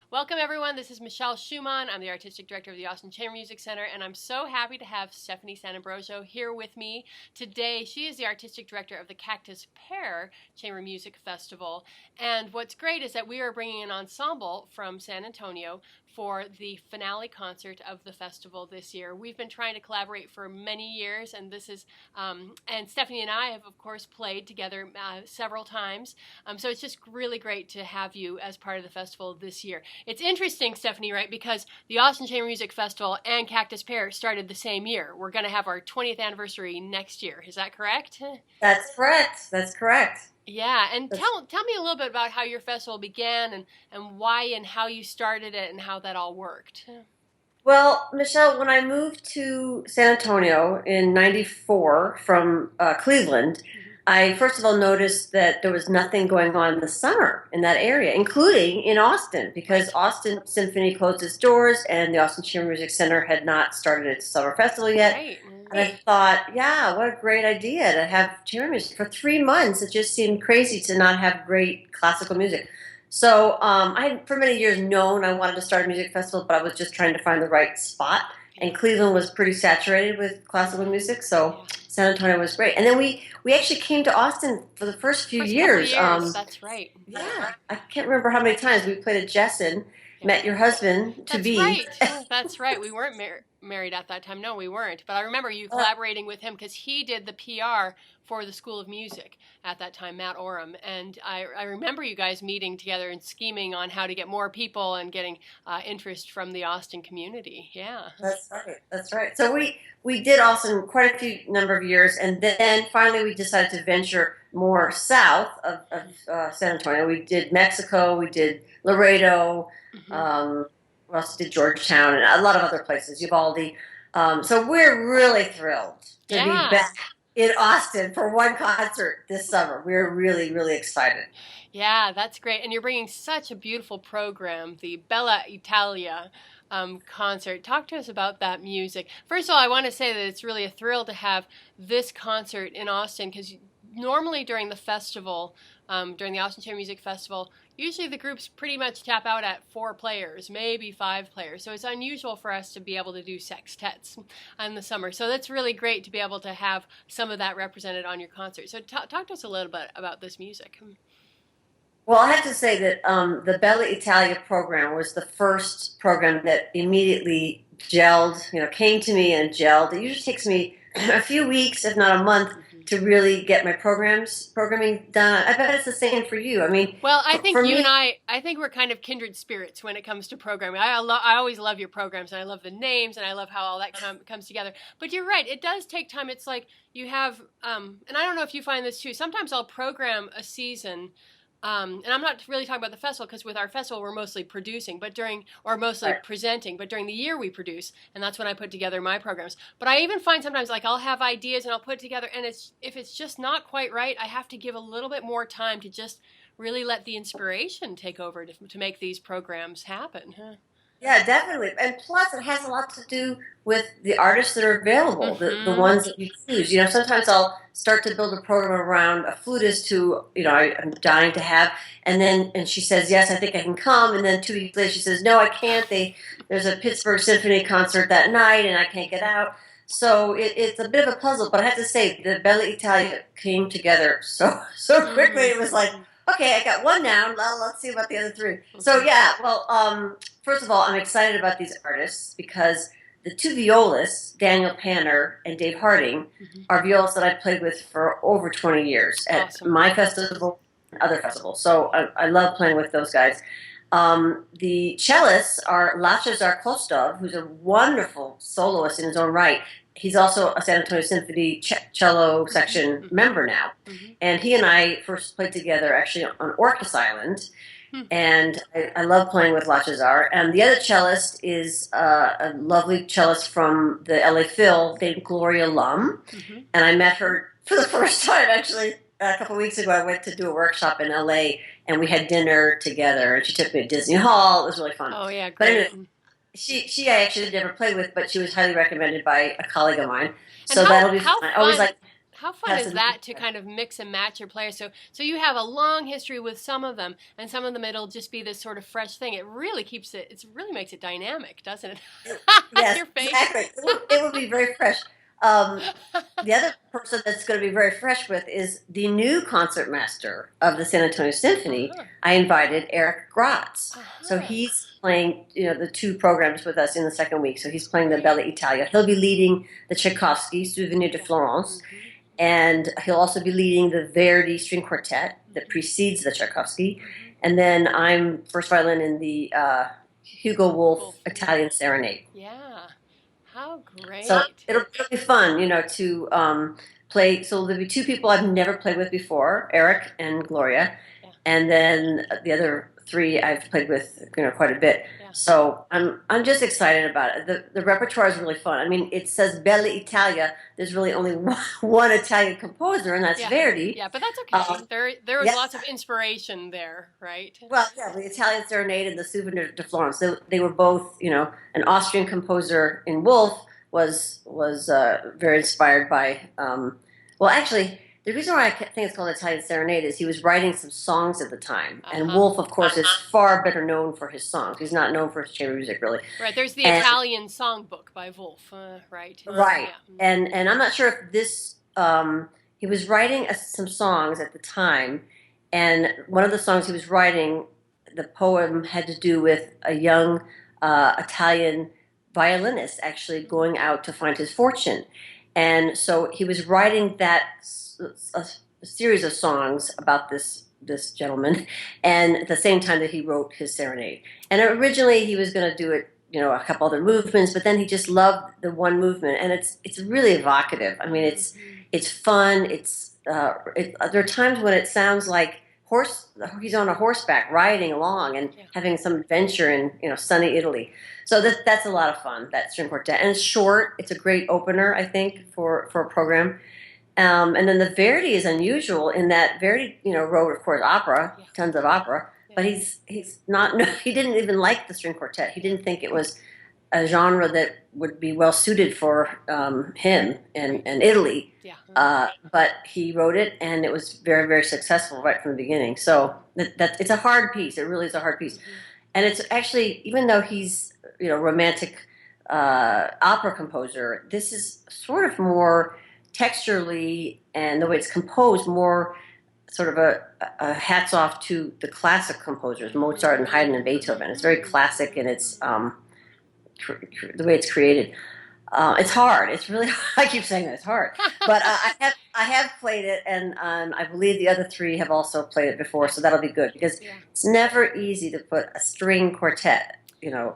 Welcome, everyone. This is Michelle Schumann. I'm the Artistic Director of the Austin Chamber Music Center, and I'm so happy to have Stephanie Sanambrosio here with me today. She is the Artistic Director of the Cactus Pear Chamber Music Festival. And what's great is that we are bringing an ensemble from San Antonio for the finale concert of the festival this year. We've been trying to collaborate for many years, and and Stephanie and I have, of course, played together several times. So it's just really great to have you as part of the festival this year. It's interesting, Stephanie, right? Because the Austin Chamber Music Festival and Cactus Pear started the same year. We're going to have our 20th anniversary next year. Is that correct? That's correct. That's correct. Yeah, and That's, tell me a little bit about how your festival began and why and how you started it and how that all worked. well, Michelle, when I moved to San Antonio in '94 from Cleveland, I first of all noticed that there was nothing going on in the summer in that area, including in Austin, because Right, Austin Symphony closed its doors and the Austin Chamber Music Center had not started its summer festival yet. right. And I thought, yeah, what a great idea to have chamber music for 3 months. It just seemed crazy to not have great classical music. So I had for many years known I wanted to start a music festival, but I was just trying to find the right spot. And Cleveland was pretty saturated with classical music, so Yeah. San Antonio was great. And then we actually came to Austin for the first few First couple of years. years, that's right. Yeah, I can't remember how many times we played at Jessen, Yeah. met your husband to That's be. right. That's right. We weren't married at that time. No, we weren't. But I remember you collaborating with him because he did the PR for the School of Music at that time, Matt Oram. And I remember you guys meeting together and scheming on how to get more people and getting interest from the Austin community. Yeah. That's right. That's right. So we did Austin quite a few number of years, and then finally we decided to venture more south of San Antonio. We did Mexico, we did Laredo, Hmm. we also did Georgetown, and a lot of other places, Uvalde. So we're really thrilled to be Yeah. back in Austin for one concert this summer. We're really, really excited. Yeah, that's great. And you're bringing such a beautiful program, the Bella Italia concert. Talk to us about that music. First of all, I want to say that it's really a thrill to have this concert in Austin because normally during the festival, during the Austin Chamber Music Festival, usually the groups pretty much tap out at four players, maybe five players. So it's unusual for us to be able to do sextets in the summer. So that's really great to be able to have some of that represented on your concert. So talk to us a little bit about this music. Well, I have to say that the Bella Italia program was the first program that immediately gelled, came to me and gelled. It usually takes me a few weeks, if not a month, to really get my programming done. I bet it's the same for you. I mean, Well, I for think you me, and I think we're kind of kindred spirits when it comes to programming. I always love your programs, and I love the names, and I love how all that comes together. But you're right; it does take time. It's like you have, and I don't know if you find this too. Sometimes I'll program a season, and I'm not really talking about the festival because with our festival we're mostly producing, or mostly right. presenting. But during the year we produce, and that's when I put together my programs. But I even find sometimes like I'll have ideas and I'll put it together, and if it's just not quite right, I have to give a little bit more time to just really let the inspiration take over to make these programs happen. Huh? Yeah, definitely. And plus, it has a lot to do with the artists that are available, the Mm-hmm. ones that you choose. Sometimes I'll start to build a program around a flutist who, I'm dying to have, and she says, yes, I think I can come. And then 2 weeks later, she says, no, I can't. There's a Pittsburgh Symphony concert that night, and I can't get out. So it's a bit of a puzzle. But I have to say, the Bella Italia came together so quickly. It was like, Mm-hmm. okay, I got one down. Well, let's see about the other three. So yeah, well, first of all, I'm excited about these artists because the two violists, Daniel Panner and Dave Harding, Mm-hmm. are violists that I've played with for over 20 years at Awesome. my festival and other festivals. So I love playing with those guys. The cellists are Lachazar Kostov, who's a wonderful soloist in his own right. He's also a San Antonio Symphony cello section Mm-hmm. member now. Mm-hmm. And he and I first played together actually on Orcas Island, Hmm. and I love playing with Lachazar. And the other cellist is a lovely cellist from the LA Phil named Gloria Lum, Mm-hmm. and I met her for the first time actually a couple of weeks ago. I went to do a workshop in LA, and we had dinner together, and she took me to Disney Hall. It was really fun. Oh yeah, But great. anyway, she I actually never played with, but she was highly recommended by a colleague of mine. And So that'll be fun. how I always fun like. How fun has is a that to kind of mix and match your players? So you have a long history with some of them, and some of them it'll just be this sort of fresh thing. It really keeps it. It really makes it dynamic, doesn't it? yes, Your face. exactly. It would be very fresh. Um, the other person that's going to be very fresh with is the new concertmaster of the San Antonio Symphony. Uh-huh. I invited Eric Gratz. So Uh-huh. he's playing, the two programs with us in the second week. So he's playing the Great. Bella Italia. He'll be leading the Tchaikovsky Souvenir de Yeah. Florence, Mm-hmm. and he'll also be leading the Verdi string quartet that precedes the Tchaikovsky. And then I'm first violin in the Hugo Wolf Italian Serenade. Yeah. How great. So it'll be fun, to play. So there'll be two people I've never played with before, Eric and Gloria, Yeah. and then the other three I've played with, quite a bit. Yeah. So I'm just excited about it. The repertoire is really fun. I mean, it says Bella Italia. There's really only one Italian composer, and that's Yeah. Verdi. Yeah, but that's okay. There was yeah. lots of inspiration there, right? Well, yeah, the Italian Serenade and the Souvenir de Florence. They were both, an Austrian composer in Wolf was very inspired by. Well, actually, the reason why I think it's called Italian Serenade is he was writing some songs at the time, and Wolf, of course, is far better known for his songs. He's not known for his chamber music, really. Right. There's the Italian songbook by Wolf, right? Right. Yeah. And I'm not sure if this. He was writing some songs at the time, and one of the songs he was writing, the poem had to do with a young Italian violinist actually going out to find his fortune. And so he was writing a series of songs about this gentleman, and at the same time that he wrote his serenade. And originally he was going to do it, a couple other movements, but then he just loved the one movement, and it's really evocative. I mean, it's fun. There are times when it sounds like he's on a horseback riding along and having some adventure in sunny Italy. So that's a lot of fun, that string quartet, and it's short. It's a great opener, I think, for a program. And then the Verdi is unusual in that Verdi, wrote, of course, opera, tons of opera, but he's not. He didn't even like the string quartet. He didn't think it was a genre that would be well suited for him and Italy. Yeah. But he wrote it, and it was very, very successful right from the beginning. So it's a hard piece. It really is a hard piece. And it's actually, even though he's romantic opera composer, this is sort of more texturally, and the way it's composed, more sort of a hats off to the classic composers, Mozart and Haydn and Beethoven. It's very classic, and it's the way it's created. It's hard. It's really I keep saying that it's hard, but I have played it, and I believe the other three have also played it before, so that'll be good because it's never easy to put a string quartet,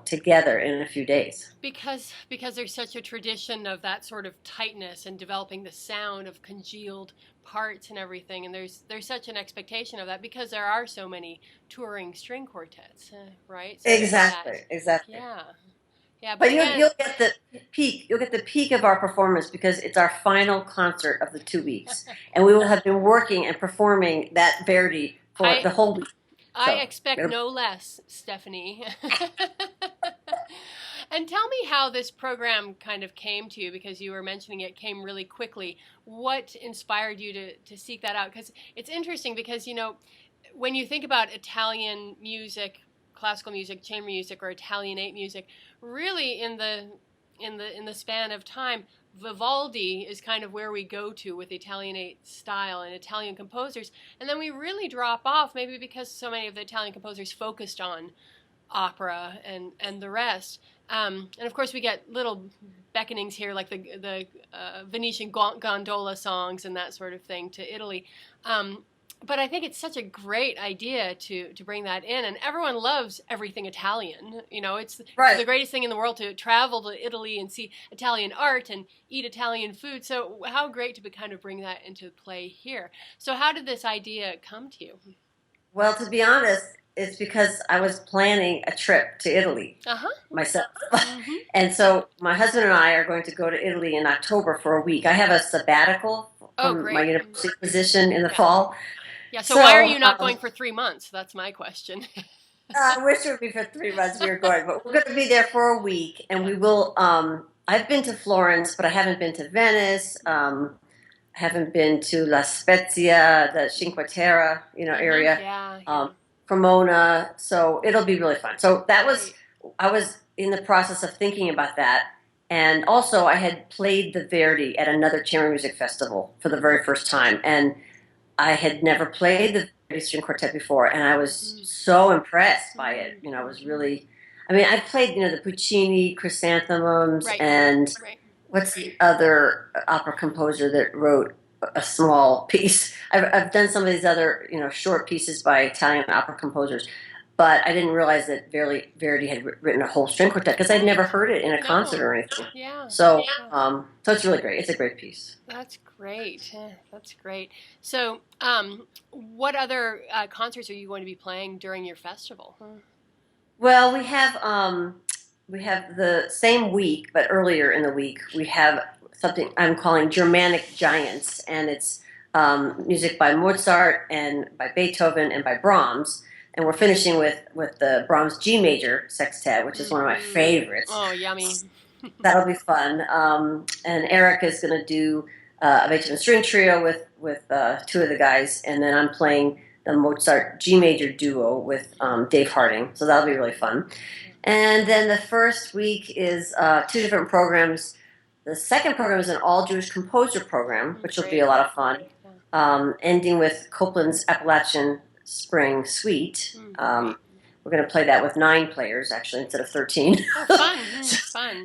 together in a few days. Because there's such a tradition of that sort of tightness and developing the sound of congealed parts and everything, and there's such an expectation of that because there are so many touring string quartets, right? So exactly. Yeah. Yeah, but you'll get the peak. You'll get the peak of our performance because it's our final concert of the 2 weeks, and we will have been working and performing that Verdi for the whole week. I expect no less, Stephanie. And tell me how this program kind of came to you, because you were mentioning it came really quickly. What inspired you to seek that out? Because it's interesting because, when you think about Italian music, classical music, chamber music, or Italianate music, really in the span of time, Vivaldi is kind of where we go to with the Italianate style and Italian composers, and then we really drop off, maybe because so many of the Italian composers focused on opera and the rest. And of course, we get little beckonings here, like the Venetian gondola songs and that sort of thing to Italy. But I think it's such a great idea to bring that in, and everyone loves everything Italian. It's the greatest thing in the world to travel to Italy and see Italian art and eat Italian food. So how great to kind of bring that into play here. So how did this idea come to you? Well, to be honest, it's because I was planning a trip to Italy myself. And so my husband and I are going to go to Italy in October for a week. I have a sabbatical from my university position in the fall. Yeah, so why are you not going for 3 months? That's my question. I wish it would be for 3 months we were going, but we're going to be there for a week, and we will. I've been to Florence, but I haven't been to Venice. haven't been to La Spezia, the Cinque Terre, area, Yeah, yeah. um, Cremona. So it'll be really fun. So Great. I was in the process of thinking about that. And also, I had played the Verdi at another chamber music festival for the very first time. And I had never played the Verdi string quartet before. And I was so impressed by it. I was really, I mean, I've played, the Puccini chrysanthemums Right. and Right. what's the other opera composer that wrote a small piece? I've done some of these other, short pieces by Italian opera composers, but I didn't realize that Verdi had written a whole string quartet because I'd never heard it in a concert No. or anything. Yeah. So, Yeah. so it's really great. It's a great piece. That's great. That's great. So, what other concerts are you going to be playing during your festival? Well, we have the same week, but earlier in the week we have something I'm calling Germanic Giants, and it's music by Mozart and by Beethoven and by Brahms, and we're finishing with the Brahms G major sextet, which is one of my favorites. Oh, yummy. That'll be fun. And Eric is going to do a Beethoven string trio with two of the guys, and then I'm playing the Mozart G major duo with Dave Harding. So that'll be really fun. And then the first week is two different programs. The second program is an all Jewish composer program, which will be a lot of fun, ending with Copland's Appalachian Spring Suite. We're going to play that with 9 players, actually, instead of 13. Oh, fun.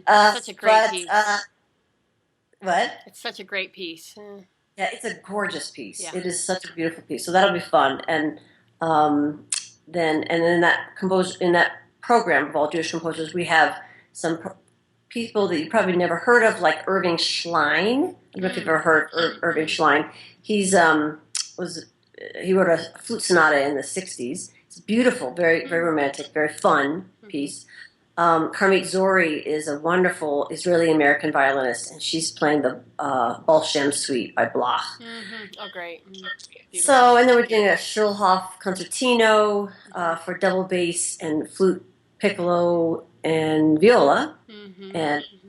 Fun. Such a great piece. What? It's such a great piece. Yeah, it's a gorgeous piece. Yeah. It is such a beautiful piece. So that'll be fun. And then in that program of all Jewish composers, we have some people that you probably never heard of, like Irving Schlein. I don't know if you've ever heard of Irving Schlein. He wrote a flute sonata in the '60s. It's beautiful, very very romantic, very fun piece. Karmit Zori is a wonderful Israeli-American violinist, and she's playing the Baal Shem Suite by Bloch. Oh, great. So, and then we're doing a Schulhoff concertino for double bass and flute, piccolo, and viola.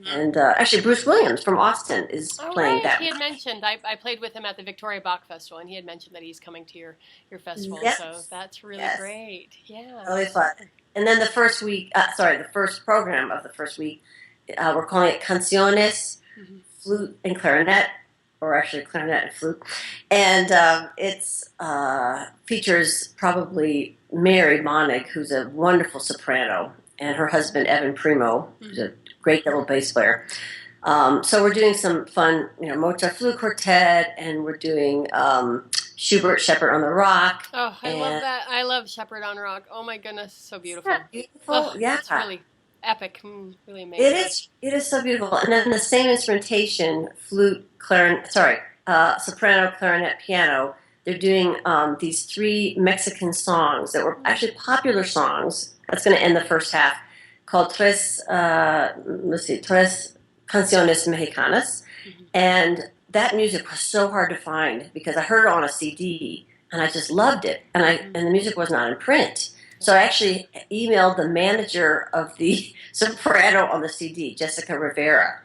And actually, Bruce Williams from Austin is playing that. He had mentioned, I played with him at the Victoria Bach Festival, and he had mentioned that he's coming to your festival. Yes. So that's really great. Yeah. Really fun. And then the first program of the first week, we're calling it Canciones, flute and clarinet, or actually clarinet and flute. And it's features probably Mary Monig, who's a wonderful soprano, and her husband, Evan Primo, who's a great double bass player. So we're doing some fun, Mozart flute quartet, and we're doing Schubert, Shepherd on the Rock. Oh, I love that. I love Shepherd on Rock. Oh my goodness, so beautiful. Beautiful, yeah. It's really epic, really amazing. It is so beautiful. And then the same instrumentation, flute, soprano, clarinet, piano. They're doing these 3 Mexican songs that were actually popular songs. That's going to end the first half, called Tres Canciones Mexicanas. And that music was so hard to find because I heard it on a CD and I just loved it. And the music was not in print. So I actually emailed the manager of the soprano on the CD, Jessica Rivera.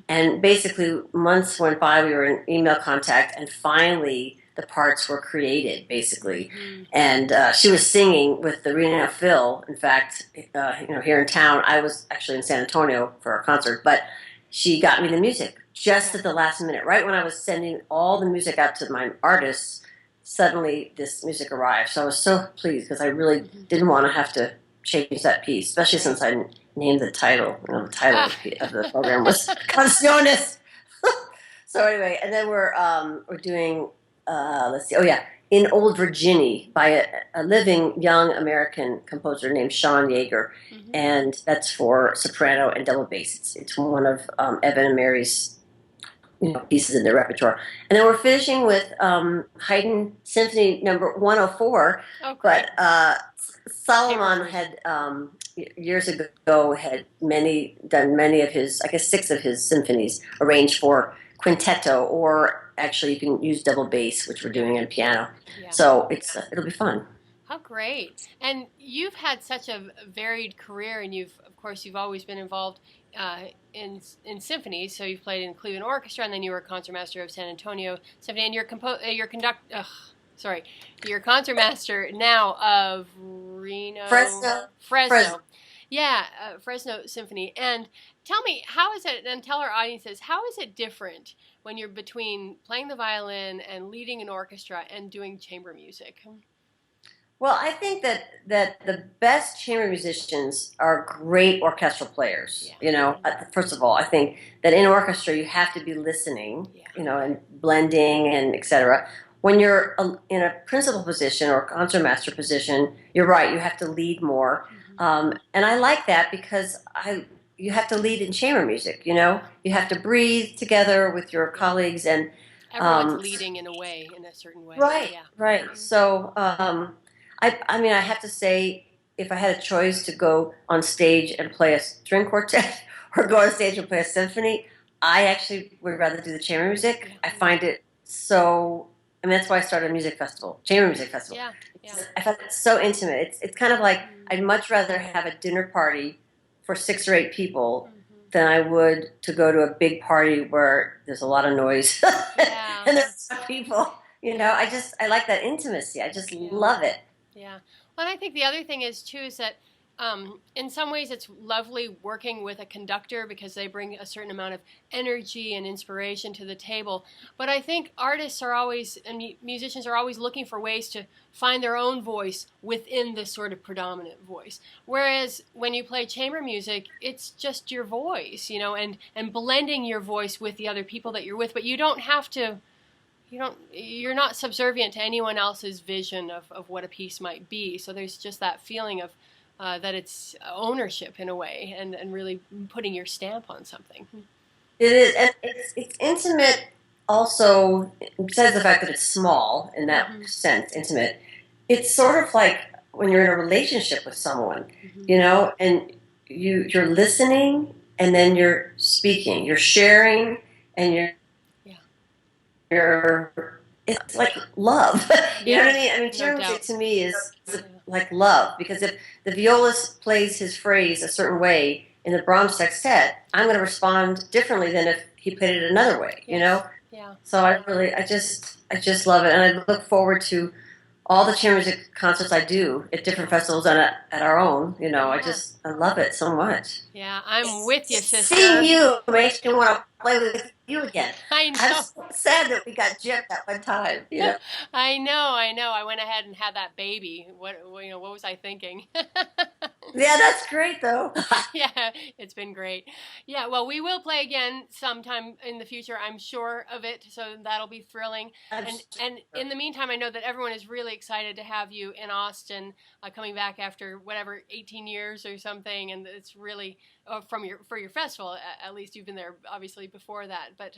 And basically months went by, we were in email contact, and finally the parts were created, basically. And she was singing with the Reno Phil. In fact, here in town, I was actually in San Antonio for a concert, but she got me the music just at the last minute. Right when I was sending all the music out to my artists, suddenly this music arrived. So I was so pleased because I really didn't want to have to change that piece, especially since I named the title. The title of the program was Canciones. So anyway, and then we're doing, let's see, In Old Virginia by a living young American composer named Sean Yeager, and that's for soprano and double bass. It's one of Evan and Mary's pieces in their repertoire. And then we're finishing with Haydn Symphony Number 104. Oh, great. But Solomon had years ago had done many of his, I guess 6 of his symphonies arranged for quintetto, or actually you can use double bass, which we're doing on piano. So it'll be fun. How great! And you've had such a varied career, and of course, you've always been involved uh, in symphonies. So you've played in Cleveland Orchestra, and then you were a concertmaster of San Antonio Symphony, and you're concertmaster now of Fresno, Fresno. Fresno. Yeah, Fresno Symphony. And tell me, how is it? And tell our audiences, how is it different when you're between playing the violin and leading an orchestra and doing chamber music? Well, I think that the best chamber musicians are great orchestral players. Yeah. First of all, I think that in orchestra you have to be listening, Yeah. and blending and etc. When you're in a principal position or concertmaster position, you're right. You have to lead more, and I like that because you have to lead in chamber music. You have to breathe together with your colleagues and Everyone's leading in a way, in a certain way. right, Yeah. right. So. I mean, I have to say, if I had a choice to go on stage and play a string quartet or go on stage and play a symphony, I actually would rather do the chamber music. Yeah. I find it so. I mean, that's why I started a music festival, chamber music festival. Yeah. Yeah. I find it so intimate. It's kind of like I'd much rather have a dinner party for 6 or 8 people than I would to go to a big party where there's a lot of noise Yeah. and there's some people. I like that intimacy. I just love it. Yeah. Well, and I think the other thing is too is that in some ways it's lovely working with a conductor because they bring a certain amount of energy and inspiration to the table. But I think artists are always and musicians are always looking for ways to find their own voice within this sort of predominant voice. Whereas when you play chamber music, it's just your voice, and blending your voice with the other people that you're with. But you don't have to. You're not subservient to anyone else's vision of what a piece might be. So there's just that feeling of that it's ownership in a way and really putting your stamp on something. It is, and it's intimate also, besides the fact that it's small in that sense, intimate, it's sort of like when you're in a relationship with someone, and you're listening and then you're speaking, you're sharing, and it's like love. You know what I mean? I mean, chamber music to me is like love, because if the violist plays his phrase a certain way in the Brahms sextet, I'm going to respond differently than if he played it another way. Yeah. So I just love it, and I look forward to all the chamber music concerts I do at different festivals and at our own. I love it so much. Yeah, I'm with you, sister. Seeing you makes me want to play with you again. I know. I'm so sad that we got gypped that one time. I know. I went ahead and had that baby. What was I thinking? Yeah, that's great though. Yeah, it's been great. Yeah, well, we will play again sometime in the future. I'm sure of it, so that'll be thrilling. And in the meantime, I know that everyone is really excited to have you in Austin, coming back after 18 years or something, and it's really for your festival. At least you've been there obviously before that, but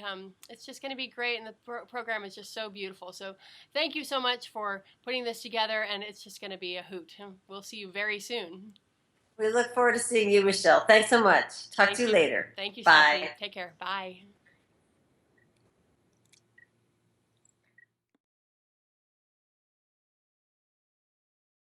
it's just going to be great, and the program is just so beautiful. So thank you so much for putting this together, and it's just going to be a hoot. We'll see you very soon. We look forward to seeing you, Michelle. Thanks so much. Talk to you later. Thank you, Bye. Stephanie. Take care. Bye.